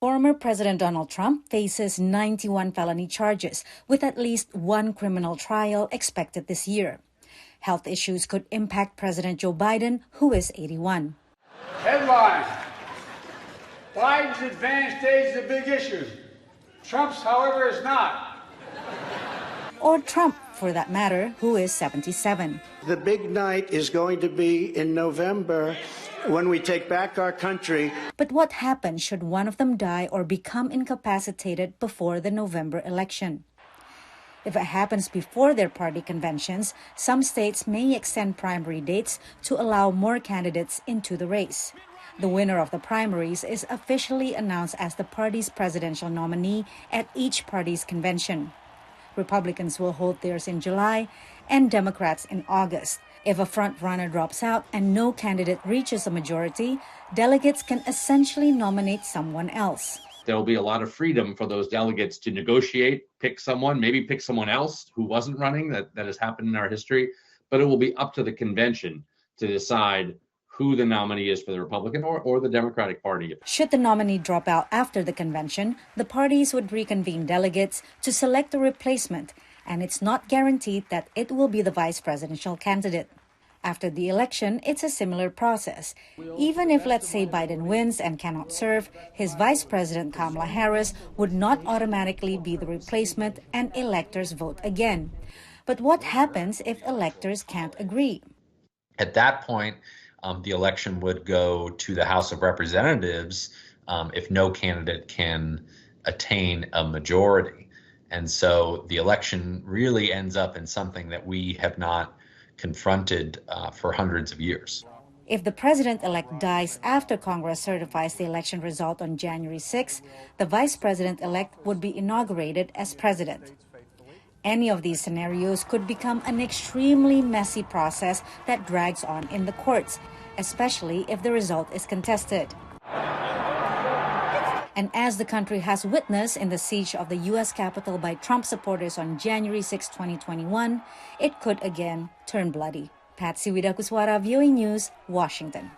Former President Donald Trump faces 91 felony charges, with at least one criminal trial expected this year. Health issues could impact President Joe Biden, who is 81. Headline: Biden's advanced age is a big issue. Trump's, however, is not. Or Trump, for that matter, who is 77. The big night is going to be in November when we take back our country. But what happens should one of them die or become incapacitated before the November election? If it happens before their party conventions, some states may extend primary dates to allow more candidates into the race. The winner of the primaries is officially announced as the party's presidential nominee at each party's convention. Republicans will hold theirs in July and Democrats in August. If a front-runner drops out and no candidate reaches a majority, delegates can essentially nominate someone else. There will be a lot of freedom for those delegates to negotiate, pick someone, maybe pick someone else who wasn't running. That has happened in our history. But it will be up to the convention to decide who the nominee is for the Republican or the Democratic Party. Should the nominee drop out after the convention, the parties would reconvene delegates to select a replacement, and it's not guaranteed that it will be the vice presidential candidate. After the election, it's a similar process. Even if, let's say, Biden wins and cannot serve, his vice president, Kamala Harris, would not automatically be the replacement and electors vote again. But what happens if electors can't agree? At that point, the election would go to the House of Representatives if no candidate can attain a majority. And so the election really ends up in something that we have not confronted for hundreds of years. If the president-elect dies after Congress certifies the election result on January 6, the vice president-elect would be inaugurated as president. Any of these scenarios could become an extremely messy process that drags on in the courts, especially if the result is contested. And as the country has witnessed in the siege of the U.S. Capitol by Trump supporters on January 6, 2021, it could again turn bloody. Patsy Widakuswara, VOANews, Washington.